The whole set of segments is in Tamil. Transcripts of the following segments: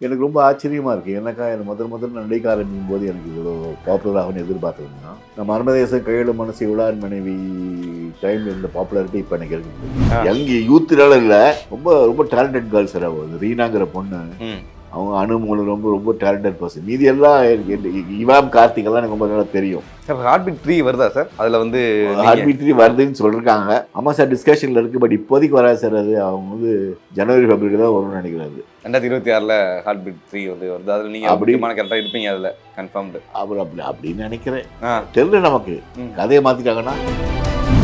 எனக்கு ரொம்ப ஆச்சரியமாக இருக்குது. எனக்கா எனக்கு முதல்ல நடிக்க ஆரம்பிக்கும் போது எனக்கு இவ்வளோ பாப்புலர் ஆகும்னு எதிர்பார்க்குறேன்னா, நம்ம மர்மதேசம் கையெழு மனசு விழான் மனைவி டைமில் இருந்த பாப்புலாரிட்டி இப்போ எனக்கு இருக்குது. யங் யூத்துனால இல்லை, ரொம்ப ரொம்ப டேலண்டட் கேர்ள்ஸ் சார். அவங்க ரீனாங்கிற பொண்ணு, அவங்க அனுமூலம் ரொம்ப ரொம்ப டேலண்டட் பர்சன். மீதி எல்லாம் இவாம் கார்த்திக் எல்லாம் எனக்கு ரொம்ப நல்லா தெரியும். சார் ஹார்ட்பீட் 3 வருதா சார்? அதில் வந்து ஹார்ட்பீட் 3 வருதுன்னு சொல்லியிருக்காங்க. ஆமாம் சார், டிஸ்கஷனில் இருக்குது. பட் இப்போதைக்கு வராது சார். அது அவங்க வந்து ஜனவரி ஃபெப்ரவரி தான் வரும்னு நினைக்கிறாரு. 2026 ஹார்ட்பீட் 3 வந்து வருது. அதில் நீங்கள் முக்கியமான கரெக்டாக இருப்பீங்க. அதில் கன்ஃபார்ம்டு அப்படின்னு நினைக்கிறேன். தெரியல, நமக்கு கதையை மாற்றிட்டாங்கன்னா.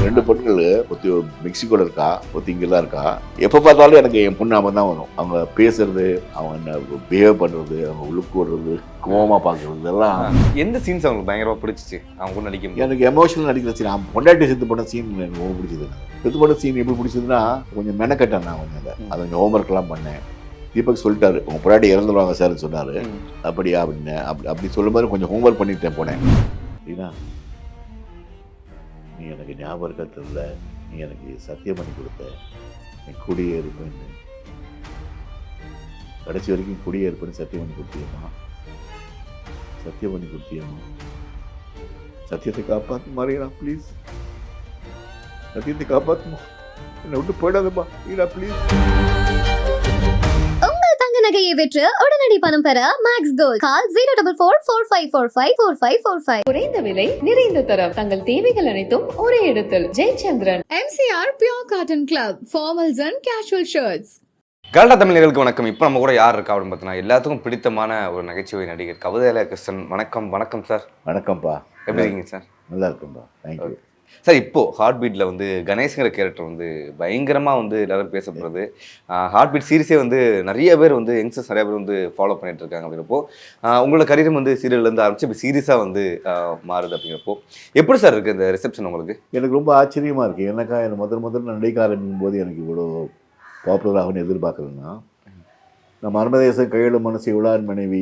2 பொண்ணுகள், ஒருத்தி மெக்சிகோல இருக்கா, ஒருத்தி இங்கே தான் இருக்கா. எப்போ பார்த்தாலும் எனக்கு என் பொண்ணு அவன் தான் வரும். அவங்க பேசுறது, அவங்க என்ன பிஹேவ் பண்ணுறது, அவங்க உழுக்கு விடுறது, கோவமாக பார்க்குறது, இதெல்லாம். எந்த சீன்ஸ் அவங்களுக்கு பயங்கரமாக பிடிச்சிச்சு அவங்க கூட நடிக்கும்? எனக்கு எமோஷனல் நடிக்கிற சீன், அவன் பொண்டாட்டி செத்து பண்ண சீன் எனக்கு ரொம்ப பிடிச்சது. செத்து பண்ண சீன் எப்படி பிடிச்சதுன்னா, கொஞ்சம் மெனக்கட்டேன் நான் கொஞ்சம். அதை கொஞ்சம் ஹோம்ஒர்க்லாம் பண்ணேன். தீபக் சொல்லிட்டாரு, உங்கள் பொண்டாட்டி இறந்துடுவாங்க சார்னு சொன்னார். அப்படியா அப்படின்னு அப்படி சொல்லும்போது கொஞ்சம் ஹோம்ஒர்க் பண்ணிட்டேன் போனேன். அப்படின்னா, நீ எனக்கு ஞாபகம் தெரியல, நீ எனக்கு சத்தியம் பண்ணி கொடுத்த, நீ குடியேறுப்பேன்னு, கடைசி வரைக்கும் குடியேறுப்பேன்னு சத்தியம் பண்ணி கொடுத்தியம்மா, சத்தியம் பண்ணி கொடுத்தியம்மா, சத்தியத்தை காப்பாற்று மாறியா ப்ளீஸ், சத்தியத்தை காப்பாற்றுமா, என்னை விட்டு போயிடாதப்பா ஈடா ப்ளீஸ். நகையை விற்று உடனடி பணம் பெற மேக்ஸ் கோல்ட். கால் 04445454545. குறைந்த விலை, நிறைந்த தரம், தங்கள் தேவைகள் அனைத்தும் ஒரே இடத்தில். Jayachandran. MCR Pure Cotton Club, formals and casual shirts. கலடா தமிழர்களுக்கு வணக்கம். இப்போ நம்ம கூட யார் இருக்கா அப்படின்னு பார்த்தீங்கன்னா, எல்லாத்துக்கும் பிடித்தமான ஒரு நகைச்சுவை நடிகர் கவிதையில கிருஷ்ணன். வணக்கம். வணக்கம் சார். வணக்கம்ப்பா. எப்படி இருக்கீங்க சார்? நல்லா இருக்கும்பா, தேங்க்யூ சார். இப்போ ஹார்ட்பீட்டில் வந்து கணேஷ்ங்கிற கேரக்டர் வந்து பயங்கரமாக வந்து எல்லாரும் பேசப்படுறது. ஹார்ட்பீட் சீரிஸே வந்து நிறைய பேர் வந்து யங்ஸ்டர்ஸ் நிறைய பேர் வந்து ஃபாலோ பண்ணிட்டு இருக்காங்க. அப்படிங்கிறப்போ உங்களோட கரியரும் வந்து சீரியல்லேருந்து ஆரம்பிச்சு இப்போ சீரியஸாக வந்து மாறுது. அப்படிங்கிறப்போ எப்படி சார் இருக்குது இந்த ரிசப்ஷன் உங்களுக்கு? எனக்கு ரொம்ப ஆச்சரியமாக இருக்குது. எனக்கா எனக்கு முதல்ல நடிக்க ஆரம்பிக்கும் போது எனக்கு இவ்வளோ பாப்புலர் ஆகும்னு எதிர்பார்க்குறேன்னா, நம்ம மர்மதேசம் கையெழு மனசு விழான் மனைவி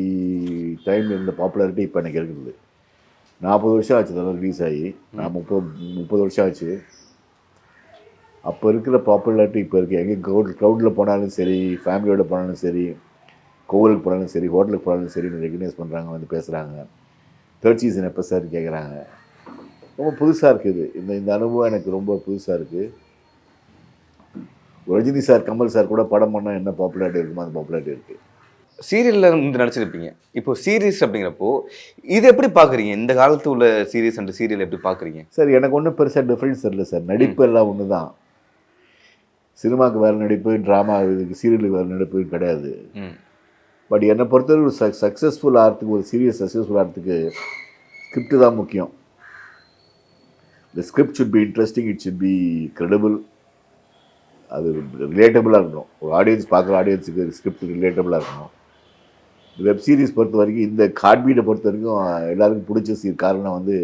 டைமில் இருந்த பாப்புலாரிட்டி இப்போ எனக்கு இருக்குது. 40 வருஷம் ஆச்சு அதெல்லாம் ரிலீஸ் ஆகி. நான் 30 வருஷம் ஆச்சு. அப்போ இருக்கிற பாப்புலாரிட்டி இப்போ இருக்குது. எங்கே க்ரௌடில் போனாலும் சரி, ஃபேமிலியோடு போனாலும் சரி, கோவிலுக்கு போனாலும் சரி, ஹோட்டலுக்கு போனாலும் சரி, ரெகனைஸ் பண்ணுறாங்க, வந்து பேசுகிறாங்க. 3rd சீசன் எப்போ சார் கேட்குறாங்க. ரொம்ப புதுசாக இருக்குது. இந்த அனுபவம் எனக்கு ரொம்ப புதுசாக இருக்குது. ரஜினி சார், கமல் சார் கூட படம் பண்ணால் என்ன பாப்புலாரிட்டி இருக்குமோ அந்த பாப்புலாரிட்டி இருக்குது. சீரியலில் வந்து நடிச்சிருப்பீங்க. இப்போ சீரீஸ் அப்படிங்கிறப்போ இது எப்படி பார்க்குறீங்க? இந்த காலத்து உள்ள சீரீஸ் அண்ட் சீரியல் எப்படி பார்க்குறீங்க சார்? எனக்கு ஒன்றும் பெருசாக டிஃப்ரென்ஸ் இல்லை சார். நடிப்பு எல்லாம் ஒன்று தான். சினிமாவுக்கு வேறு நடிப்பு, ட்ராமா இதுக்கு சீரியலுக்கு வேறு நடிப்பு கிடையாது. பட் என்னை பொறுத்தவரை ஒரு சக்ஸஸ்ஃபுல் ஆகிறதுக்கு, ஒரு சீரியஸ் சக்ஸஸ்ஃபுல் ஆகிறதுக்கு ஸ்கிரிப்ட் தான் முக்கியம். The script should be interesting, it should be credible, அது ரிலேட்டபுளாக இருக்கணும். ஒரு ஆடியன்ஸ் பார்க்குற ஆடியன்ஸுக்கு ஸ்கிரிப்ட் ரிலேட்டபுளாக இருக்கணும். வெப் சீரிஸ் பொறுத்த வரைக்கும், இந்த ஹார்ட்பீட்டை பொறுத்த வரைக்கும் எல்லாருக்கும் பிடிச்ச காரணம் வந்து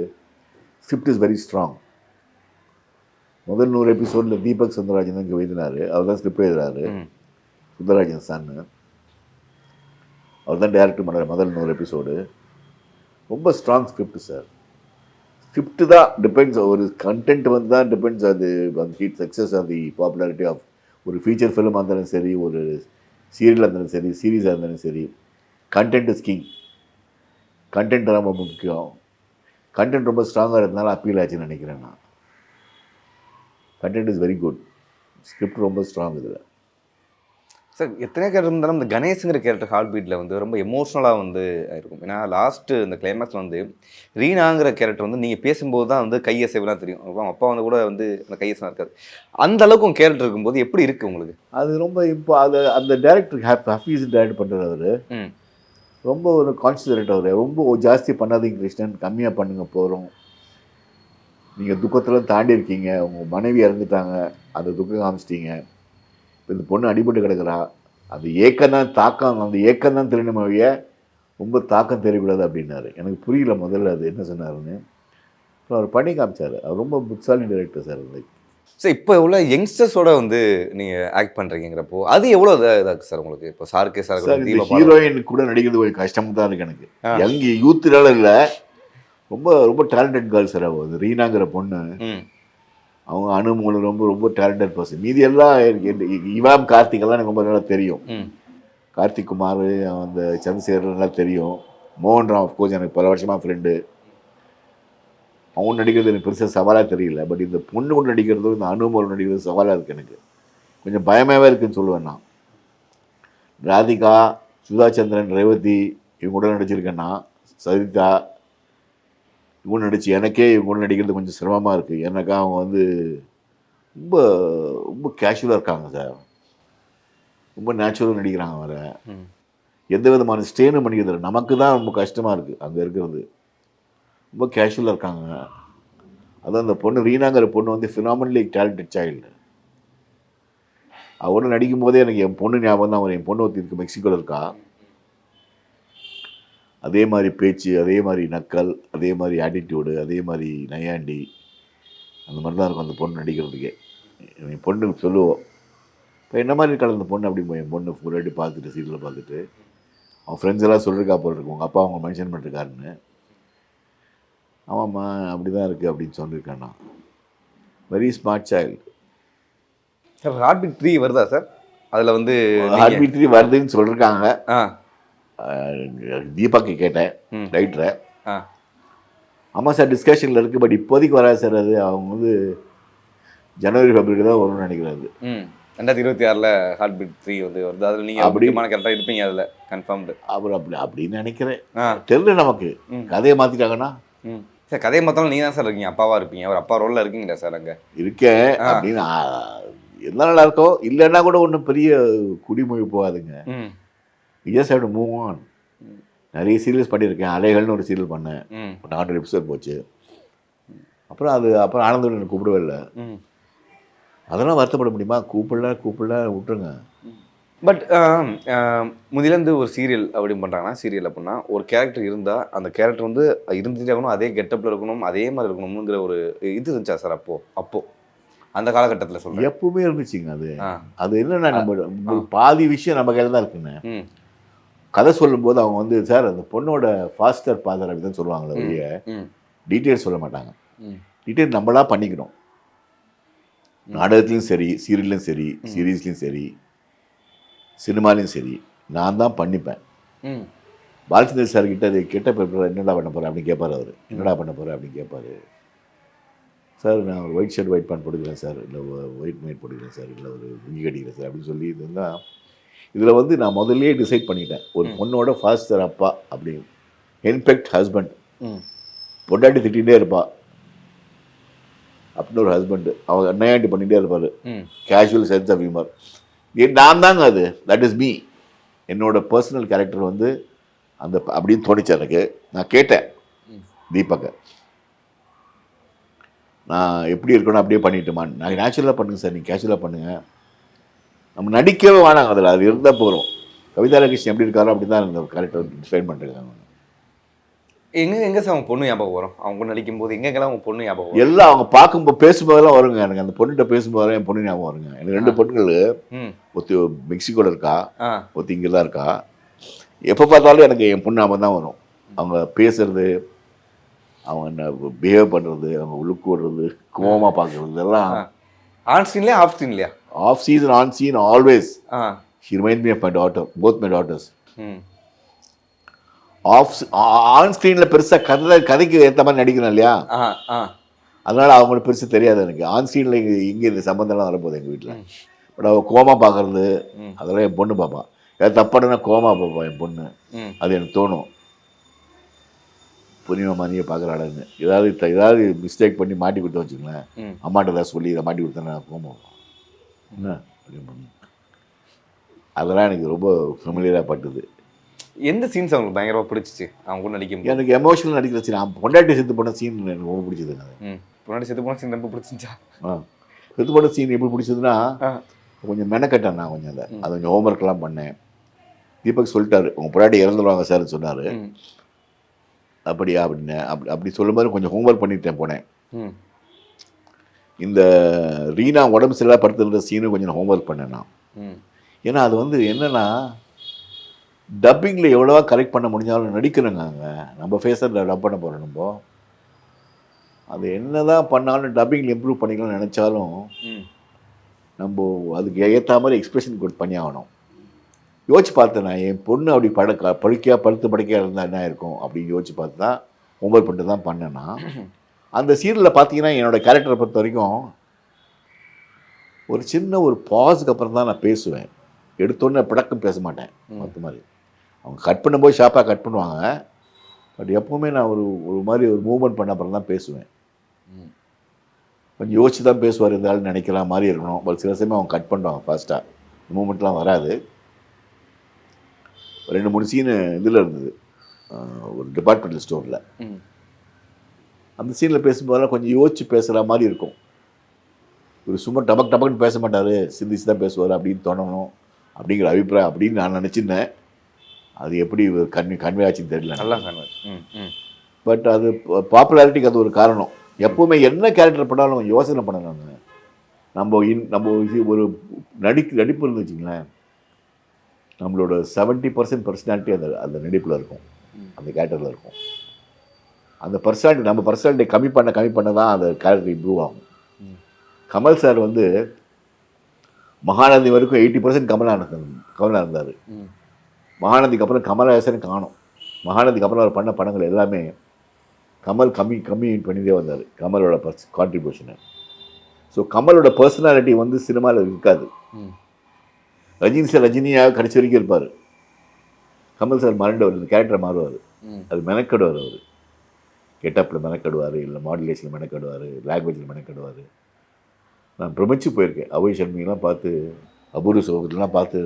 ஸ்கிரிப்ட் இஸ் வெரி ஸ்ட்ராங். முதல் 100 எபிசோடில் தீபக் சுந்தரராஜன் தான் இங்கே எழுதினார். அவர் தான் ஸ்கிரிப்ட் எழுதுறாரு. சுந்தரராஜன் சன்னு அவர் தான் டைரக்டர் பண்ணுறாரு. முதல் 100 எபிசோடு ரொம்ப ஸ்ட்ராங் ஸ்கிரிப்ட் சார். ஸ்கிரிப்ட் தான் டிபெண்ட்ஸ், ஒரு கண்டென்ட் வந்து தான் டிபெண்ட்ஸ். அது அந்த hit success of the popularity of ஒரு ஃபீச்சர் ஃபிலிமாக இருந்தாலும் சரி, ஒரு சீரியலாக இருந்தாலும் சரி, சீரீஸாக இருந்தாலும் சரி. Content is king. கண்டென்ட் ரொம்ப முக்கியம். கண்டென்ட் ரொம்ப ஸ்ட்ராங்காக இருந்தனால அப்பீல் ஆச்சுன்னு நினைக்கிறேன் நான். Content is very good, script ரொம்ப ஸ்ட்ராங் இதில். சார் எத்தனை கேரக்டர் இருந்தாலும் இந்த கணேஷுங்கிற கேரக்டர் ஹார்ட்பீட்டில் வந்து ரொம்ப எமோஷ்னலாக வந்து இருக்கும். ஏன்னா லாஸ்ட்டு இந்த கிளைமேக்ஸில் வந்து ரீனாங்கிற கேரக்டர் வந்து நீங்கள் பேசும்போது தான் வந்து கையசைவெலாம் தெரியும். அப்பா வந்து கூட வந்து அந்த கையசைவம் இருக்காது. அந்த அளவுக்கு உங்கள் கேரக்டர் இருக்கும்போது எப்படி இருக்குது உங்களுக்கு? அது ரொம்ப இப்போ அது அந்த டேரக்டர் ஹஃபீஸ் டைரக்ட் பண்ணுறாரு. அவர் ரொம்ப ஒரு கான்சன்ட்ரேட். அவர் ரொம்ப ஜாஸ்தி பண்ணாதீங்க கிருஷ்ணன், கம்மியாக பண்ணுங்க போகிறோம். நீங்கள் துக்கத்தில் தாண்டி இருக்கீங்க, உங்கள் மனைவி இறந்துட்டாங்க, அந்த துக்கம் காமிச்சிட்டீங்க. இப்போ இந்த பொண்ணு அடிபட்டு கிடக்குறா, அது ஏக்கம் தான் தாக்கம், அந்த ஏக்கம் தான் தெரியணுமைய ரொம்ப தாக்கம் தெரியக்கூடாது அப்படின்னாரு. எனக்கு புரியல முதல்ல அது என்ன சொன்னாருன்னு. அப்புறம் அவர் பண்ணி காமிச்சார். அவர் ரொம்ப புட்சாலி டைரக்டர் சார். லைக் சார் இப்போ உள்ள யங்ஸ்டர்ஸோட வந்து நீங்கள் ஆக்ட் பண்ணுறீங்கிறப்போ அது எவ்வளோ இதாகுது சார் உங்களுக்கு? இப்போ சாருக்கே சார் ஹீரோயின் கூட நடிக்கிறது கொஞ்சம் கஷ்டமாக தான் இருக்குது எனக்கு. யங் யூத்துனால இல்லை, ரொம்ப ரொம்ப டேலண்டட் கேர்ள்ஸ் சார். அவங்க ரீனாங்கிற பொண்ணு, அவங்க அனுமூலம் ரொம்ப ரொம்ப டேலண்டட் பர்சன். மீதி எல்லாம் இவாம் கார்த்திக் எல்லாம் எனக்கு ரொம்ப நல்லா தெரியும். கார்த்திக் குமார், அந்த சந்திரசேகர்லாம் தெரியும். மோகன் ராவ் அஃப்கோர்ஸ் எனக்கு பல வருஷமாக ஃப்ரெண்டு. அவங்க நடிக்கிறது எனக்கு பெருசாக சவாலாக தெரியல. பட் இந்த பொண்ணு கூட நடிக்கிறதும் இந்த அனுபவம் நடிக்கிறது சவாலாக இருக்குது. எனக்கு கொஞ்சம் பயமாகவே இருக்குதுன்னு சொல்லுவேன் நான். ராதிகா, சுதா சந்திரன், ரேவதி இவங்க கூட நடிச்சிருக்கேன்னா, சரிதா இவங்க நடிச்சு எனக்கே இவங்க கூட நடிக்கிறது கொஞ்சம் சிரமமாக இருக்குது. ஏன்னாக்கா அவங்க வந்து ரொம்ப ரொம்ப கேஷுவலாக இருக்காங்க சார். ரொம்ப நேச்சுரலாக நடிக்கிறாங்க. வர எந்த விதமான ஸ்டேனும் பண்ணிக்கிறது நமக்கு தான் ரொம்ப கஷ்டமாக இருக்குது அங்கே இருக்கிறது. ரொம்ப கேஷுவலாக இருக்காங்க. அதான் அந்த பொண்ணு ரீனாங்கிற பொண்ணு வந்து ஃபினாமினலி டேலண்டட் சைல்டு. அவரோட நடிக்கும் போதே எனக்கு என் பொண்ணு ஞாபகம் தான் வரும். என் பொண்ணு ஒருத்தி இருக்கு, மெக்சிகோவில் இருக்கா. அதே மாதிரி பேச்சு, அதே மாதிரி நக்கல், அதே மாதிரி ஆட்டிடியூடு, அதே மாதிரி நையாண்டி, அந்த மாதிரி தான் இருக்கும் அந்த பொண்ணு நடிக்கிறதுக்கே. என் பொண்ணு சொல்லுவோம், இப்போ என்ன மாதிரி இருக்காள் அந்த பொண்ணு அப்படிம்போம். என் பொண்ணு ஃபுல்லாட்டி பார்த்துட்டு சீரியலில் பார்த்துட்டு அவன் ஃப்ரெண்ட்ஸ் எல்லாம் சொல்லிருக்கா போல் இருக்கு, உங்கள் அப்பா அவங்க மென்ஷன் பண்ணிருக்காருன்னு. ஆமாம்மா அப்படி தான் இருக்குது அப்படின்னு சொல்லியிருக்கேன் நான். Very smart child. Sir heartbeat 3 வருதா சார்? அதில் வந்து ஹார்ட்பீட் 3 வருதுன்னு சொல்லியிருக்காங்க. ஆ தீபாக்கு கேட்டேன், ரைட்டரை. ஆ ஆமாம் சார் டிஸ்கஷனில் இருக்குது, பட் இப்போதைக்கு வராது சார். அது அவங்க வந்து ஜனவரி ஃபெப்ரவரி தான் வரும்னு நினைக்கிறாரு. 2026 ஹார்ட்பீட் 3 வந்து வருது. அதில் நீங்கள் அப்படி முக்கியமான கரெக்டாக இருப்பீங்க அதில் கன்ஃபார்ம்டு. அப்புறம் அப்படின்னு நினைக்கிறேன். ஆ தெரியல நமக்கு. கதையை மாற்றிட்டாங்கன்னா சார் கதையை மாற்றாலும் நீங்கள் தான் சார் இருக்கீங்க, அப்பாவாக இருப்பீங்க. அவர் அப்பா ரோலில் இருக்கீங்களா சார் அங்கே? இருக்கேன் அப்படின்னு எல்லாம் நல்லா இருக்கும். இல்லைன்னா கூட ஒன்றும் பெரிய குடிமொழி போகாதுங்க. Just have to move on. நிறைய சீரியல்ஸ் பண்ணியிருக்கேன். அலைகள்னு ஒரு சீரியல் பண்ணேன், 4 எபிசோட் போச்சு. அப்புறம் ஆனந்தன் எனக்கு கூப்பிடவே இல்லை. அதெல்லாம் வருத்தப்பட முடியுமா? கூப்பிடல விட்டுருங்க. பட் முதலேருந்து ஒரு சீரியல் அப்படி பண்ணுறாங்கன்னா, சீரியல் அப்படின்னா ஒரு கேரக்டர் இருந்தால் அந்த கேரக்டர் வந்து இருந்துகிட்டே இருக்கணும், அதே கெட்டப்பில் இருக்கணும், அதே மாதிரி இருக்கணுங்கிற ஒரு இது இருந்துச்சா சார் அப்போது அந்த காலகட்டத்தில் சொல்கிறேன்? எப்பவுமே இருந்துச்சுங்க. அது என்னன்னா நம்ம பாதி விஷயம் நம்ம கையில் தான் இருக்குங்க. கதை சொல்லும்போது அவங்க வந்து சார் அந்த பொண்ணோட ஃபாஸ்டர் ஃபாதர் அப்படி தான் சொல்லுவாங்களே ஒழிய டீட்டெயில்ஸ் சொல்ல மாட்டாங்க. டீட்டெயில் நம்மளா பண்ணிக்கணும். நாடகத்துலையும் சரி, சீரியல்லையும் சரி, சீரீஸ்லையும் சரி, சினிமாலையும் சரி, நான் தான் பண்ணிப்பேன். பாலச்சந்திர சார் கிட்ட அது கெட்ட பேப்பர் என்னடா பண்ண போகிறேன் அப்படின்னு கேட்பார். அவர் என்னடா பண்ண போகிறேன் அப்படின்னு கேட்பாரு. சார் நான் ஒரு ஒயிட் ஷர்ட் ஒயிட் பேண்ட் போட்டுக்கிறேன் சார், இல்லை ஒயிட் மைட் போட்டுக்கிறேன் சார், இல்லை ஒரு முங்கி கட்டிக்கிறேன் சார் அப்படின்னு சொல்லி இதுதான். இதில் வந்து நான் முதல்லே டிசைட் பண்ணிட்டேன், ஒரு பொண்ணோட ஃபாஸ்டர் அப்பா அப்படின்னு. இன்பெக்ட் ஹஸ்பண்ட், பொண்டாட்டி திட்டிகிட்டே இருப்பா அப்படின்னு ஒரு ஹஸ்பண்டு. அவங்க அண்ணையாண்டி பண்ணிகிட்டே இருப்பார். Casual sense of humour. நான் தாங்க அது. That is me. என்னோட பர்சனல் கேரக்டர் வந்து அந்த அப்படின்னு தோணிச்சு எனக்கு. நான் கேட்டேன் தீபக்கை, நான் எப்படி இருக்கணும் அப்படியே பண்ணிட்டுமா? நான் நேச்சுரலாக பண்ணுங்க சார், நீங்கள் கேஷுவலாக பண்ணுங்கள், நம்ம நடிக்கவே வேணாங்க அதில், அது இருந்தால் போகிறோம். கவிதா லகிருஷ்ணன் எப்படி இருக்காரோ அப்படி தான் இந்த கேரக்டர் டிஃபைன் பண்ணிருக்காங்க. எங்கே சார் அவங்க பொண்ணு ஞாபகம் வரும்? அவங்க நடிக்கும் போது எங்கெங்கெல்லாம் அவங்க பொண்ணு ஞாபகம் வரும்? எல்லாம் அவங்க பார்க்கும்போது பேசும்போதெல்லாம் வருங்க. எனக்கு அந்த பொண்ணுகிட்ட பேசும்போதெல்லாம் என் பொண்ணு ஞாபகம் வருங்க. எனக்கு 2 பொண்ணுகள், ஒருத்தி மெக்சிகோவில் இருக்கா, ஒருத்தி இங்கே தான் இருக்கா. எப்போ பார்த்தாலும் எனக்கு என் பொண்ணு ஞாபகம் தான் வரும். அவங்க பேசுறது, அவங்க என்ன பிஹேவ் பண்ணுறது, அவங்க லுக் விடுறது, கோவமாக பார்க்குறது இதெல்லாம். ஆன் சீன்லையா ஆஃப் சீன்லையா? Off season, on scene, always. She remind me of my daughter, both my daughters. On ஸ்க்ரீனில் பெருசாக கதைக்கு ஏற்ற மாதிரி நடிக்கணும் இல்லையா, அதனால் அவங்களுக்கு பெருசு தெரியாது எனக்கு. ஆன் ஸ்க்ரீனில் இங்கே இந்த சம்மந்தம்லாம் வரப்போகுது எங்கள் வீட்டில். பட் அவள் கோமா பார்க்குறது அதெல்லாம் என் பொண்ணு பார்ப்பான். ஏதாவது தப்பானா கோமா பார்ப்பான் என் பொண்ணு. அது எனக்கு தோணும், புரியுமா நீயே பார்க்குறாடன்னு. ஏதாவது மிஸ்டேக் பண்ணி மாட்டி கொடுத்து வச்சுங்களேன், அம்மாட்ட ஏதாவது சொல்லி இதை மாட்டி கொடுத்தேன்னா கோமா என்ன அப்படின்னு. அதெல்லாம் எனக்கு ரொம்ப ஃபெமிலியராக பட்டுது. எந்த சீன்ஸ் அவங்களுக்கு பயங்கரமாக பிடிச்சிச்சு அவங்க கூட நடிக்கும்? எனக்கு எமோஷனல் நடிக்கிற சீன், பொண்டாட்டி செத்து போன சீன் எனக்கு ரொம்ப பிடிச்சதுங்க. பொண்டாட்டி செத்து போன சீன் ரொம்ப பிடிச்சிச்சா? செத்து போன சீன் எப்படி பிடிச்சதுன்னா, கொஞ்சம் மெனக்கட்டேன் நான் கொஞ்சம். அதை கொஞ்சம் ஹோம்ஒர்க்லாம் பண்ணேன். தீபக் சொல்லிட்டாரு, உங்கள் பொண்டாட்டி இறந்துடுவாங்க சார்னு சொன்னார். அப்படியா அப்படின்னு அப்படி சொல்லும்போது கொஞ்சம் ஹோம்ஒர்க் பண்ணிட்டேன் போனேன். இந்த ரீனா உடம்பு சரியில்லாம படுத்துருந்த சீனும் கொஞ்சம் ஹோம்ஒர்க் பண்ணேன் நான். ஏன்னா அது வந்து என்னன்னா, டப்பிங்கில் எவ்வளோவா கரெக்ட் பண்ண முடிஞ்சாலும் நடிக்கிறோங்க. அங்கே நம்ம ஃபேஸை டப் பண்ண போகிறோம். நம்ம அது என்ன தான் பண்ணாலும் டப்பிங்கில் இம்ப்ரூவ் பண்ணிக்கலாம்னு நினச்சாலும் நம்ம அதுக்கு ஏற்ற மாதிரி எக்ஸ்பிரஷன் பண்ணி ஆகணும். யோசிச்சு பார்த்தேன் நான், என் பொண்ணு அப்படி படுத்து படுக்கையாக இருந்தால் என்ன இருக்கும் அப்படின்னு யோசிச்சு பார்த்து தான் ஹோம்ஒர்க் பண்ணிட்டு தான் பண்ணேன்னா, அந்த சீரியலில் பார்த்தீங்கன்னா என்னோட கேரக்டரை பொறுத்த வரைக்கும் ஒரு சின்ன ஒரு பாஸுக்கு அப்புறம் தான் நான் பேசுவேன். எடுத்தோன்னே படக்கம் பேச மாட்டேன். மற்ற மாதிரி அவங்க கட் பண்ணும்போது ஷார்ப்பாக கட் பண்ணுவாங்க. பட் எப்போவுமே நான் ஒரு மாதிரி ஒரு மூவ்மெண்ட் பண்ண அப்புறம் தான் பேசுவேன். கொஞ்சம் யோசிச்சு தான் பேசுவார் இந்த ஆள் நினைக்கிற மாதிரி இருக்கணும். பட் சில சமயம் அவங்க கட் பண்ணுவாங்க ஃபாஸ்ட்டாக, மூமெண்ட்லாம் வராது. 2-3 சீனு இதில் இருந்தது, ஒரு டிபார்ட்மெண்டல் ஸ்டோரில். அந்த சீனில் பேசும்போதெல்லாம் கொஞ்சம் யோசிச்சு பேசுகிற மாதிரி இருக்கும். ஒரு சும்மா டபக்குன்னு பேச மாட்டார், சிந்திச்சு தான் பேசுவார் அப்படின்னு தோணணும் அப்படிங்கிற அபிப்பிராயம் அப்படின்னு நான் நினச்சிருந்தேன். அது எப்படி கன்வே ஆச்சுன்னு தெரியல. நல்லா பட் அது பாப்புலாரிட்டிக்கு அது ஒரு காரணம். எப்போவுமே என்ன கேரக்டர் பண்ணாலும் யோசனை பண்ணணும். நம்ம ஒரு நடிப்பு இருந்துச்சுங்களேன், நம்மளோட 70% பர்சனாலிட்டி அந்த நடிப்பில் இருக்கும், அந்த கேரக்டரில் இருக்கும். அந்த பர்சனாலிட்டி நம்ம பர்சனாலிட்டி கம்மி பண்ண தான் அந்த கேரக்டர் இம்ப்ரூவ் ஆகும். கமல் சார் வந்து மகாநதி வரைக்கும் 80% கமலா இருந்தார். மகாநதிக்கு அப்புறம் கமலஹாசன் காணும். மகாநதிக்கு அப்புறம் அவர் பண்ண படங்கள் எல்லாமே கமல் கம்மி பண்ணிட்டே வந்தார், கமலோட கான்ட்ரிபியூஷனை. ஸோ கமலோட பர்சனாலிட்டி வந்து சினிமாவில் இருக்காது. ரஜினி சார் ரஜினியாக கடைசி வரைக்கும் இருப்பார். கமல் சார் மறண்டவர், இந்த கேரக்டரை மாறுவார். அது மெனக்கடுவார். அவர் கெட்டப்பில் மெனக்கடுவார், இல்லை மாடுலேஷனில் மெனக்கடுவார், லாங்குவேஜில் மெனக்கடுவார். நான் பிரமிச்சு போயிருக்கேன். அபய் சண்முகெலாம் பார்த்து, அபூர்வ சோகத்திலாம் பார்த்து,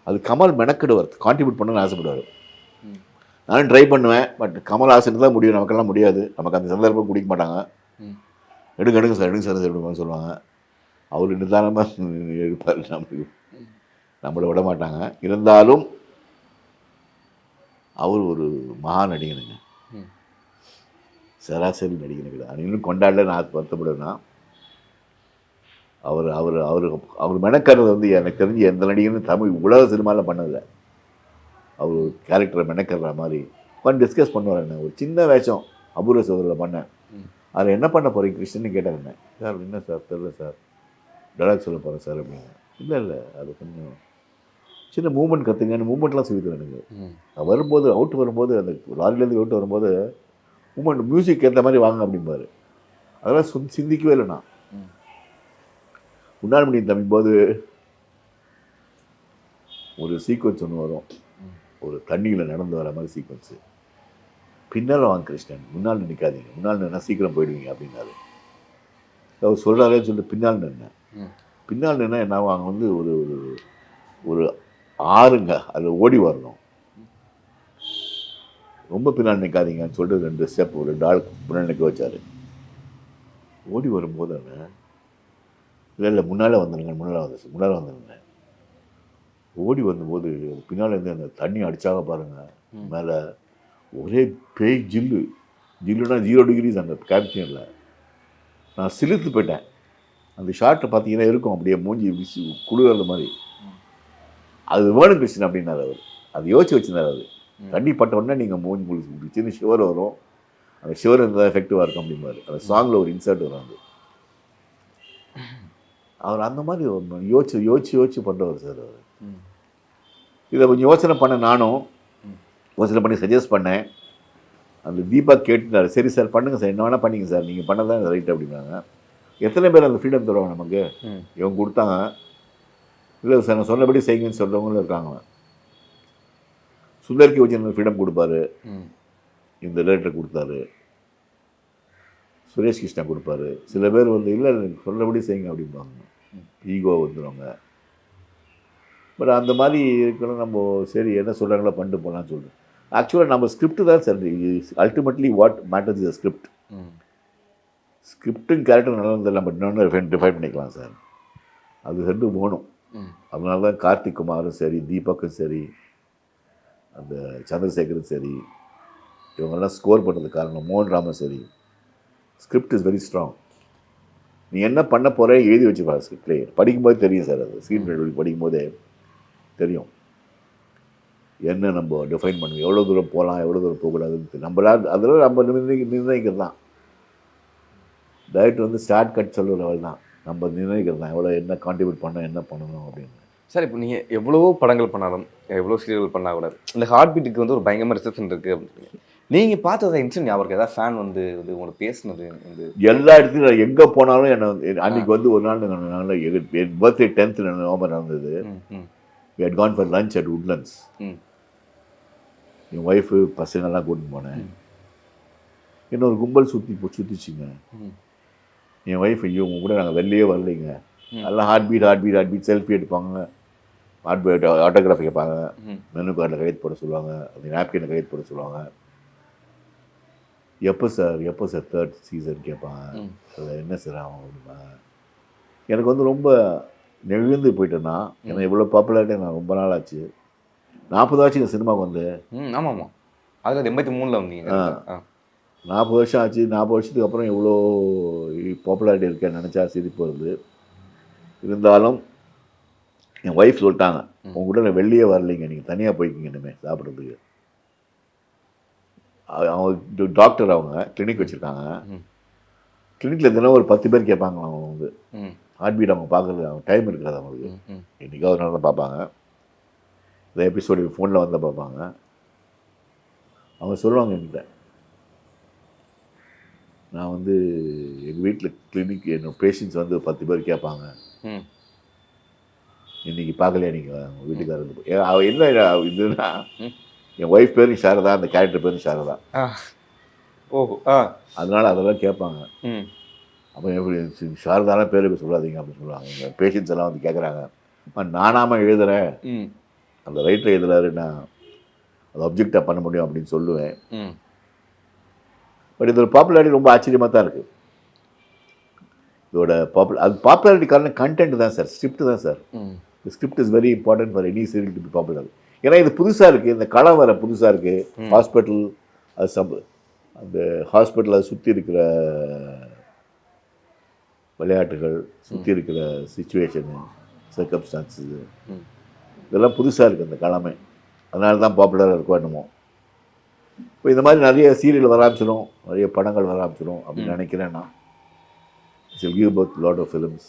அது கமல் மெனக்கடுவார், கான்ட்ரிபியூட் பண்ணணும்னு ஆசைப்படுவார். நானும் ட்ரை பண்ணுவேன். பட் கமல்ஹாசனுக்கு தான் முடியும், நமக்கெல்லாம் முடியாது. நமக்கு அந்த சந்தர்ப்பம் குடிக்க மாட்டாங்க. எடுங்க சார் எடுப்பான்னு சொல்லுவாங்க. அவர் நிதானமாக எடுப்பார், நம்மளை விட மாட்டாங்க. இருந்தாலும் அவர் ஒரு மகா நடிகனுங்க, சராசரி நடிகனுக்கு. அது இன்னும் கொண்டாடல நான் வருத்தப்படுவேன்னா, அவர் மெனக்கிறது வந்து எனக்கு தெரிஞ்சு எந்த நடிகனும் தமிழ் உலக சினிமாவில் பண்ணதில்லை. அவர் கேரக்டரை மெனக்கிற மாதிரி உட்காந்து டிஸ்கஸ் பண்ணுவார். என்ன ஒரு சின்ன வேஷம் அபூர்வ சோதரில் பண்ணேன், அதில் என்ன பண்ண போகிறீங்க கிருஷ்ணன் கேட்டார். என்ன சார், என்ன சார் தெரியல சார், டைலாக் சொல்ல போகிறேன் சார் அப்படின்னு. இல்லை அது கொஞ்சம் சின்ன மூமெண்ட் கற்றுங்கன்னு மூமெண்ட்லாம் சொல்லிடுவேன் எனக்கு. வரும்போது வரும்போது அந்த லாரிலேருந்து அவுட் வரும்போது மூமெண்ட் மியூசிக் ஏற்ற மாதிரி வாங்க அப்படிம்பாரு. அதெல்லாம் சிந்திக்கவே இல்லை. நான் உன்னால்மணி தம்பிம்போது ஒரு சீக்வன்ஸ் ஒன்று வரும், ஒரு தண்ணியில் நடந்து வர மாதிரி சீக்வன்ஸு. பின்னால் வாங்க கிருஷ்ணன், முன்னால் நிற்காதீங்க, முன்னால் நின்னா சீக்கிரம் போயிடுவீங்க அப்படின்னாரு. அவர் சொல்கிறாரேன்னு சொல்லிட்டு பின்னால் நின்னேன். பின்னால் நின்னா என்ன, அவங்க வந்து ஒரு ஒரு ஆறுங்க, அதில் ஓடி வரணும். ரொம்ப பின்னால் நிற்காதீங்கன்னு சொல்லிட்டு 2 ஸ்டெப், ஒரு 2 ஆள் முன்னாடி நிற்க வச்சார். ஓடி வரும்போது இல்லை முன்னால் வந்துடுங்க. ஓடி வந்தபோது பின்னால் இருந்து அந்த தண்ணி அடித்தாக பாருங்கள், மேலே ஒரே பேய் ஜில்லுனா 0 டிகிரிஸ் அந்த கேப்டனில். நான் சிலிர்த்து போயிட்டேன். அந்த ஷார்ட்டை பார்த்தீங்கன்னா இருக்கும் அப்படியே மூஞ்சி குளிர்ற மாதிரி. அது வேணும் கிருஷ்ணன் அப்படின்னாரு அவர். அது யோசிச்சு வச்சுருந்தார் அவர். தண்ணி பட்ட உடனே நீங்கள் மூஞ்சி குளிச்சு சின்ன ஷிவர் வரும், அந்த ஷிவர் இருந்தால் எஃபெக்டிவாக இருக்கும் அப்படிம்பாரு. அந்த சாங்கில் ஒரு இன்சர்ட் வரும். அது அவர் அந்த மாதிரி யோசிச்சு பண்ணுறவர் சார் அவர். இதை கொஞ்சம் யோசனை பண்ண, நானும் யோசனை பண்ணி சஜஸ்ட் பண்ணேன். அந்த தீபா கேட்டுட்டார், சரி சார் பண்ணுங்க சார், என்ன வேணால் பண்ணிங்க சார், நீங்கள் பண்ணதான் ரைட் அப்படின்னாங்க. எத்தனை பேர் அந்த ஃப்ரீடம் தருவாங்க நமக்கு? இவங்க கொடுத்தாங்க. இல்லை சார் நான் சொன்னபடி செய்யுங்கன்னு சொல்கிறவங்களும் இருக்காங்க. சுந்தர்கி வச்சு ஃப்ரீடம் கொடுப்பாரு, இந்த டைரக்டர் கொடுத்தாரு, சுரேஷ் கிருஷ்ணா கொடுப்பாரு. சில பேர் வந்து இல்லை சொன்னபடி செய்யுங்க அப்படிம்பாங்க, ஈகோ வந்துடுவாங்க. பட் அந்த மாதிரி இருக்கணும். நம்ம சரி என்ன சொல்கிறாங்களோ பண்ணிட்டு போகலான்னு சொல்கிறேன். ஆக்சுவலாக நம்ம ஸ்கிரிப்ட் தான் sir, ultimately what matters is script. ஸ்கிரிப்டும் கேரக்டர் நல்லா இருந்தால் நம்ம இன்னொன்று டிஃபைன் பண்ணிக்கலாம் சார். அது ரெண்டும் வேணும். அதனால தான் கார்த்திக் குமாரும் சரி, தீபக்கும் சரி, அந்த சந்திரசேகரும் சரி, இவங்கெல்லாம் ஸ்கோர் பண்ணுறதுக்கு காரணம் மோகன் ராமன் சரி. Script is very strong. நீ என்ன பண்ண போகிற எழுதி வச்சுப்பாரு ஸ்கிரிப்ட்லேயே. படிக்கும்போது தெரியும் சார், அது ஸ்க்ரீன் பிளே படிக்கும்போதே தெரியும் என்ன நம்ம டிஃபைன் பண்ணுவோம், எவ்வளோ தூரம் போகலாம் எவ்வளோ தூரம் போகக்கூடாதுன்னு நம்மளால் அதில் நம்ம நிர்ணயிக்கிறது தான். டைரக்டர் வந்து ஸ்டார்ட் கட் சொல்லுறவள் தான், நம்ம நிர்ணயிக்கிறது தான் எவ்வளோ என்ன கான்ட்ரிபியூட் பண்ண என்ன பண்ணணும் அப்படின்னு. சார் இப்போ நீங்கள் எவ்வளவோ படங்கள் பண்ணாலும் எவ்வளோ சீரியல் பண்ணால் கூட இந்த ஹார்ட் பீட்டுக்கு வந்து ஒரு பயங்கரமாக ரிசப்ஷன் இருக்குது அப்படின்னு நீங்கள் பார்த்தத இன்சிடென்ட் ஞாபகம் இருக்கு? ஏதாவது ஃபேன் வந்து இது உங்களுக்கு பேசுனது வந்து எல்லா இடத்துலையும் நான் எங்கே போனாலும் என்ன அன்றைக்கி வந்து ஒரு நாள் என் பர்த்டே 10th நவம்பர் நடந்தது. we had gone for lunch at Woodlands. N wife பசங்கள்லாம் கூட்டின்னு போனேன். இன்னொரு கும்பல் சுற்றிச்சிங்க. என் ஒய்ஃப் இவங்க கூட நாங்கள் வெளியே வரலைங்க. எல்லாம் ஹார்ட் பீட் செல்ஃபி எடுப்பாங்க, ஆட்டோகிராஃப் கேட்பாங்க, மெனு கார்டில் கையெழுத்து போட சொல்லுவாங்க, அந்த நாப்கினில் கையெழுத்து போட சொல்லுவாங்க. எப்போ சார் 3rd சீசன் கேட்பாங்க. அதில் என்ன சார் ஆகும் அப்படின்னா எனக்கு வந்து ரொம்ப நெகிழ்ந்து போயிட்டேன்னா, ஏன்னா இவ்வளோ பாப்புலாரிட்டி நான் ரொம்ப நாள் ஆச்சு. 40 ஆச்சு இந்த சினிமாவுக்கு வந்து. ஆமாம் அதில் 83 வந்தீங்க. 40 வருஷம் ஆச்சு. 40 வருஷத்துக்கு அப்புறம் இவ்வளோ பாப்புலாரிட்டி இருக்கேன்னு நினச்சா சிரிப்பு வருது. இருந்தாலும் என் ஒய்ஃப் சொல்லிட்டாங்க, உங்க கூட நான் வெளியே வரலைங்க, நீங்கள் தனியாக போய்க்கிங்க இனிமேல் சாப்பிட்றதுக்கு. அவங்க டாக்டர், அவங்க கிளினிக் வச்சுருக்காங்க. கிளினிக்கில் தினம் ஒரு 10 பேர் கேட்பாங்க. அவங்க வந்து ஹார்ட் பீட் அவங்க பார்க்குறது அவங்க டைம் இருக்காது அவங்களுக்கு. என்றைக்காவது ஒரு நாள் தான் பார்ப்பாங்க. இந்த எபிசோடு ஃபோனில் வந்தால் பார்ப்பாங்க. அவங்க சொல்லுவாங்க என்கிட்ட, நான் வந்து எங்கள் வீட்டில் கிளினிக் என்னோட பேஷண்ட்ஸ் வந்து 10 பேர் கேட்பாங்க, இன்றைக்கி பார்க்கலையா நீங்கள் உங்கள் வீட்டுக்காரருக்கு? அவள் என்ன இதுன்னா, என் ஒய்ஃப் பேரும் சாரதா, அந்த கேரக்டர் பேரும் சாரதா. அதனால் அதெல்லாம் கேட்பாங்க. அப்போ எப்படி சாரதான பேருக்கு சொல்லாதீங்க அப்படின்னு சொல்லுவாங்க. எங்கள் பேஷண்ட்ஸ் எல்லாம் வந்து கேட்குறாங்க, நானாமல் எழுதுகிறேன், அந்த ரைட்டர் எழுதுறாரு, நான் அதை அப்ஜெக்டாக பண்ண முடியும் அப்படின்னு சொல்லுவேன். பட் இதோட பாப்புலாரிட்டி ரொம்ப ஆச்சரியமாக தான் இருக்குது. இதோட பாப்புலாரிட்டி காரணம் கண்டென்ட் தான் சார், ஸ்கிரிப்ட் தான் sir. Script is very important for any serial to be popular. ஏன்னா இது புதுசாக இருக்குது, இந்த களம் வர புதுசாக இருக்குது. ஹாஸ்பிட்டல் அது அந்த ஹாஸ்பிட்டலை சுற்றி இருக்கிற விளையாட்டுகள், சுற்றி இருக்கிற சுச்சுவேஷனு, சர்க்கம்ஸ்டான்ஸு, இதெல்லாம் புதுசாக இருக்குது அந்த களமே. அதனால தான் பாப்புலராக இருக்கும் என்னமோ. இப்போ இந்த மாதிரி நிறைய சீரியல் வர ஆரம்பிச்சிடும், நிறைய படங்கள் வர ஆரம்பிச்சிடும் அப்படின்னு நினைக்கிறேன்னா. It's give birth lot of films.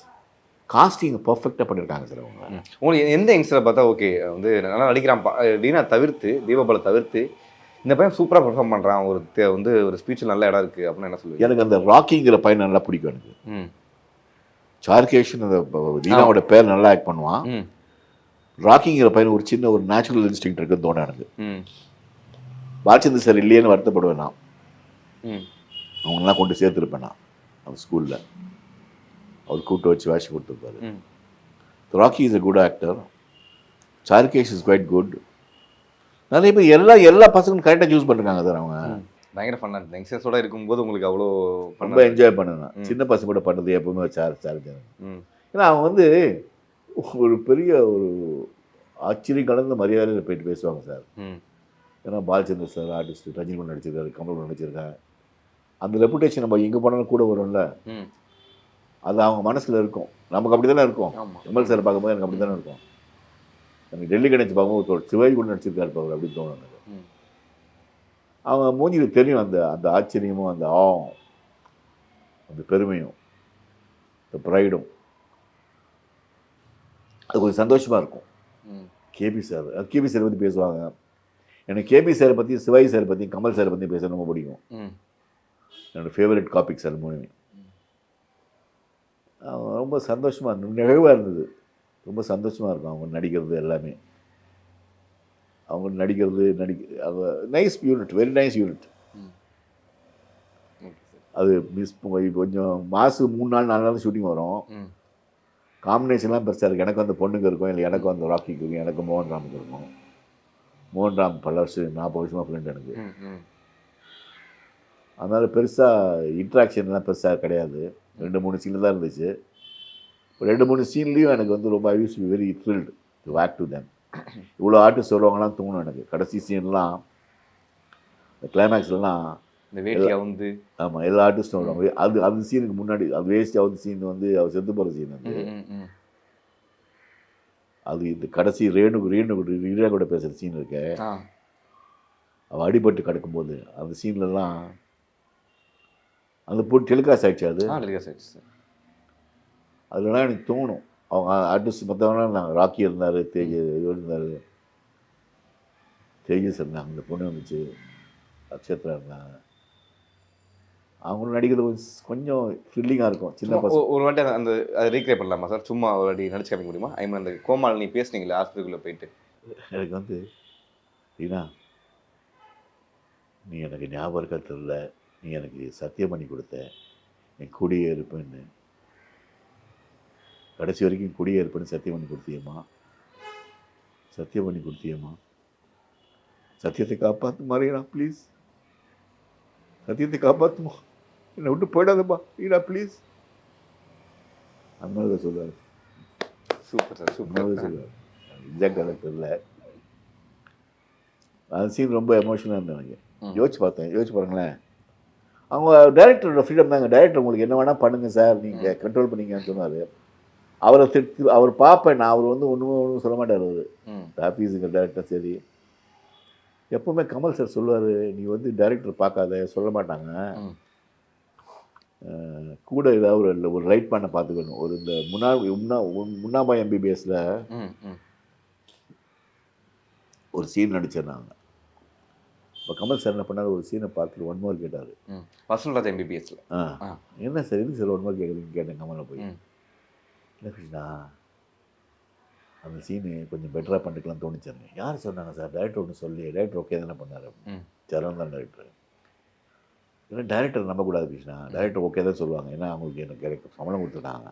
Casting பர்ஃபெக்டாக பண்ணியிருக்காங்க சார் அவங்க. உங்களுக்கு எந்த யங்ஸ்டரை பார்த்தா ஓகே வந்து நல்லா நடிக்கிறான், வீணா தவிர்த்து தீபாவளி தவிர்த்து இந்த பையன் சூப்பராக பெர்ஃபார்ம் பண்ணுறான், வந்து ஒரு ஸ்பீச்சில் நல்ல இடம் இருக்குது அப்படின்னு என்ன சொல்லுவீங்க? எனக்கு அந்த ராக்கிங்கிற பையன் நல்லா பிடிக்கும் எனக்கு. சார்கேஷன் அந்த வீணாவோட பேர் நல்லா ஆக்ட் பண்ணுவான். ராக்கிங்கிற பையன் ஒரு சின்ன ஒரு நேச்சுரல் இன்ஸ்டிங் இருக்குன்னு தோணும் எனக்கு. பாலச்சந்திர சார் இல்லையேன்னு வருத்தப்படுவேன் நான். அவங்கெல்லாம் கொண்டு சேர்த்துருப்பேன் நான் அவன் ஸ்கூலில். அவர் கூட்டு வச்சு வேஷி கொடுத்துருப்பாரு. Rocky is a good actor. Sarkesh is quite good. நிறைய பேர் எல்லா பசங்களும் கரெக்டாக யூஸ் பண்ணுறாங்க சார். அவங்க பயங்கர ஃபன்னாக யங்ஸ்டர்ஸோட இருக்கும்போது உங்களுக்கு அவ்வளோ ரொம்ப என்ஜாய் பண்ணுவேன். சின்ன பசங்க கூட பண்ணுறது எப்பவுமே சார்ஜ். ஏன்னா அவங்க வந்து ஒரு பெரிய ஒரு ஆச்சரியம் கலந்த மரியாதையில் போயிட்டு பேசுவாங்க சார். ஏன்னா பாலச்சந்திர சார் ஆர்டிஸ்ட், ரஜினிகாந்த் நடிச்சிருக்காரு, கமல் நடிச்சிருக்காங்க. அந்த ரெப்புடேஷன் நம்ம எங்கே போனாலும் கூட வரும்ல, அது அவங்க மனசில் இருக்கும். நமக்கு அப்படி தானே இருக்கும். கமல் சார் பார்க்கும்போது எனக்கு அப்படி தானே இருக்கும். எனக்கு டெல்லி கணேஷ் பார்க்கும்போது சிவாஜி கூட நடிச்சிருக்காரு பாரு அப்படின்னு தோணும் எனக்கு. அவங்க மூஞ்சியில் தெரியும் அந்த அந்த ஆச்சரியமும் அந்த அந்த பெருமையும் அந்த ப்ரைடும். அது கொஞ்சம் சந்தோஷமாக இருக்கும். கேபி சார் பற்றி பேசுவாங்க. எனக்கு கேபி சாரை பற்றி, சிவாஜி சாரை பற்றி, கமல் சாரை பற்றி பேச ரொம்ப பிடிக்கும். என்னோடய ஃபேவரட் டாபிக் சார் மூணுமே. ரொம்ப சந்தோஷமாக நிகழ்வாக இருந்தது. ரொம்ப சந்தோஷமாக இருக்கும் அவங்க நடிக்கிறது எல்லாமே. அவங்க நடிக்கிறது nice unit, very nice unit. அது கொஞ்சம் மாதம் 3 நாள் 4 நாள் ஷூட்டிங் வரும். காம்பினேஷன்லாம் பெருசாக இருக்குது. எனக்கு அந்த பொண்ணுங்க இருக்கும், இல்லை எனக்கு அந்த ராக்கிக்கு இருக்கும், எனக்கு மோகன்ராமுக்கு இருக்கும். மோகன்ராம் பல வருஷம் 40 வருஷமாக ஃப்ரெண்ட் எனக்கு. அதனால் பெருசாக இன்ட்ராக்ஷன்லாம் பெருசாக கிடையாது. 2-3 சீனில் தான் இருந்துச்சு. 2-3 சீன்லேயும் எனக்கு வந்து ரொம்ப I use to be very thrilled to act to them. இவ்வளோ ஆர்டிஸ்ட் வருவாங்கலாம் தோணும் எனக்கு. கடைசி சீன்லாம், இந்த கிளைமேக்ஸ்லாம் இந்த வேட்டியை வந்து ஆமாம் எல்லா ஆர்டிஸ்ட்டும் வருவாங்க. அது சீனுக்கு முன்னாடி அது வேஸ்டாவது சீன் வந்து அவர் செத்து போகிற சீன் வந்து அது இந்த கடைசி ரீனா கூட பேசுகிற சீன் இருக்கு. அவள் அடிபட்டு கிடக்கும்போது அந்த சீன்லலாம் அந்த போட்டு டெலிகாஸ்ட் ஆகிடுச்சு. அதுலாம் எனக்கு தோணும் அவங்க ஆர்டிஸ்ட் மற்றவங்க நாங்கள் ராக்கி இருந்தார், இவர் இருந்தார், தேஜஸ் இருந்தாங்க, அந்த பொண்ணு வந்துச்சு, நட்சத்திரம் இருந்தாங்க. அவங்களும் நடிக்கிறது கொஞ்சம் த்ரில்லிங்காக இருக்கும். சின்ன பசங்க ஒரு வாட்டி அந்த அதை ரீக்ரியேட் பண்ணலாமா சார்? சும்மா ஒரு வாட்டி நடிச்சு காமிக்க முடியுமா? ஐ மீன் அந்த கோமால் நீ பேசுனீங்களே ஹாஸ்பிட்டலுக்குள்ளே போயிட்டு. எனக்கு வந்து ரீனா, நீ எனக்கு ஞாபகம் இருக்கா தெரியல, நீ எனக்கு சத்தியம் பண்ணி கொடுத்த என் கூடயே இருப்பேன்னு, கடைசி வரைக்கும் கூடயே இருப்பேன்னு சத்தியம் பண்ணி கொடுத்தியம்மா, சத்தியம் பண்ணி கொடுத்தியம்மா, சத்தியத்தை காப்பாற்று மாறியா ப்ளீஸ், சத்தியத்தை காப்பாற்றுமா, என்னை விட்டு போயிடாதப்பா ஈடா ப்ளீஸ். அந்த மாதிரி தான் சொல்லுவார். Super sir, super. சொல்லுவார் எக்ஸாக்ட் கேரக்டரில் அந்த சீன் ரொம்ப எமோஷனலாக இருந்தேன் எனக்கு. யோசிச்சு பாருங்களேன். அவங்க டைரக்டரோட ஃப்ரீடம் தாங்க. டைரக்டர் உங்களுக்கு என்ன வேணால் பண்ணுங்கள் சார், நீங்கள் கண்ட்ரோல் பண்ணிங்கன்னு சொன்னார். அவரை அவர் பார்ப்பேன் நான், அவர் வந்து ஒன்றும் சொல்ல மாட்டார். அவர் ஆஃபீஸுங்க டைரக்டர் சரி, எப்போவுமே கமல் சார் சொல்லுவார், நீ வந்து டைரக்டர் பார்க்காத, சொல்ல மாட்டாங்க, கூட ஏதாவது ஒரு ரைட் பண்ண பார்த்துக்கணும். ஒரு இந்த முன்னாபா எம்பிபிஎஸ்ல ஒரு சீன் நடித்தேன் நாங்கள். இப்போ கமல் சார் என்ன பண்ணார், ஒரு சீனை பார்த்துட்டு 1 மோர் கேட்டார். வசந்தராஜ் எம்பிபிஎஸ்ல. என்ன சார் எதுக்கு சார் 1 மோர் கேட்குறீங்கன்னு கேட்டேன் கமலை போய். இல்லை கிருஷ்ணா, அந்த சீனு கொஞ்சம் பெட்டராக பண்ணிக்கலாம்னு தோணுச்சாங்க. யார் சொன்னாங்க சார்? டைரக்டர் ஒன்று சொல்லி, டைரக்டர் ஓகே தானே பண்ணார். சரண் தான் டைரக்டர். ஏன்னா டைரக்டர் நம்பக்கூடாது கிருஷ்ணா, டைரக்டர் ஓகே தான் சொல்லுவாங்க. ஏன்னா அவங்களுக்கு எனக்கு கேரக்டர் சம்பளம் கொடுத்துருக்காங்க.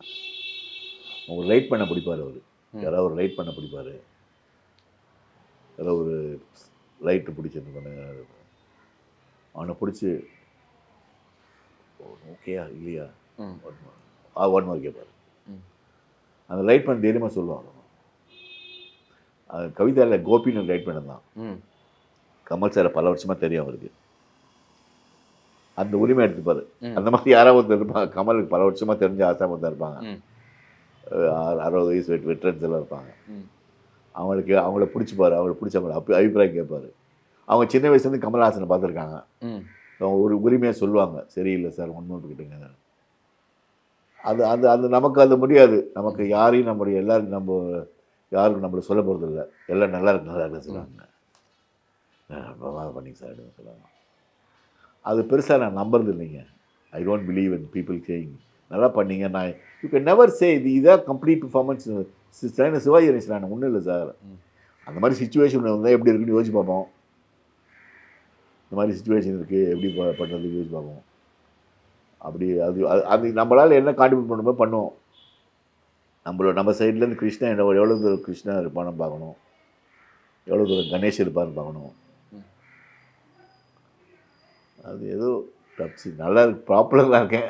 அவங்க ரைட் பண்ண பிடிப்பார். அவர் யாராவது ஒரு ரைட் பண்ண பிடிப்பார். யாராவது ஒரு லைட்டு பிடிச்சிருந்து பண்ண அவனை பிடிச்சி ஓகேயா இல்லையா 1 மார்க் கேட்பார். அந்த ரைட் பண்ண தைரியமாக சொல்லுவாங்க. அது கவிதாவில் கோபின்னு ரைட் பண்ணதான். கமல் சாரை பல வருஷமாக தெரியும் அவருக்கு. அந்த உரிமை எடுத்துப்பார். அந்த மாதிரி யாராவது இருப்பாங்க. கமலுக்கு பல வருஷமாக தெரிஞ்ச ஆசாம தான் இருப்பாங்க. 60 வயசு வெட்ரன்ஸ் எல்லாம் இருப்பாங்க. அவங்கள பிடிச்சிப்பாரு. அவங்கள பிடிச்சவங்க அபிப்பிராயம் கேட்பார். அவங்க சின்ன வயசுலேருந்து கமல்ஹாசனை பார்த்துருக்காங்க. அவங்க ஒரு உரிமையாக சொல்லுவாங்க, சரியில்லை சார் 1 மோர் கிட்டுங்க. அது அது அது நமக்கு அது முடியாது. நமக்கு யாரையும் நம்முடைய எல்லாருக்கும் யாருக்கும் நம்மளை சொல்ல போகிறது இல்லை. எல்லாம் நல்லா இருக்குன்னு சொல்லுவாங்க. பண்ணிங்க சார் அப்படின்னு சொல்லுவாங்க. அது பெருசாக நான் நம்புறது இல்லைங்க. I don't believe in people saying நல்லா பண்ணீங்க. நான் யூ கேன் நெவர் சே இதான் கம்ப்ளீட் பர்ஃபார்மன்ஸ். சிவாஜி கணேசன் நான் ஒன்றும் இல்லை சார். அந்த மாதிரி சுச்சுவேஷன் வந்தால் எப்படி இருக்குன்னு யோசிச்சு பார்ப்போம். இந்த மாதிரி சுச்சுவேஷன் இருக்குது, எப்படி பண்ணுறதுக்கு யோசிச்சு பார்ப்போம். அப்படி அது நம்மளால் என்ன கான்ட்ரிபியூட் பண்ணுமோ பண்ணுவோம். நம்ம சைட்லேருந்து கிருஷ்ணா எவ்வளோ தூரம் கிருஷ்ணா இருப்பான்னு பார்க்கணும், எவ்வளோ தூரம் கணேஷ் இருப்பான்னு பார்க்கணும். அது ஏதோ டப்ஸி நல்லா இருக்கு, ப்ராப்பராக இருக்கேன்,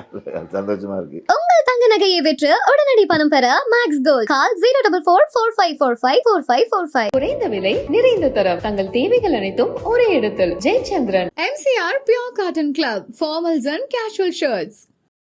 சந்தோஷமாக இருக்குது. உங்கள் தங்க நகையை விற்று உடனடி பணம் பெற மேக்ஸ் கோல்ட். கால் 04445454545. குறைந்த விலை நிறைந்த தரம், தங்கள் தேவைகள் அனைத்தும் ஒரே இடத்தில். Jayachandran. MCR Pure Cotton Club, formals and casual shirts.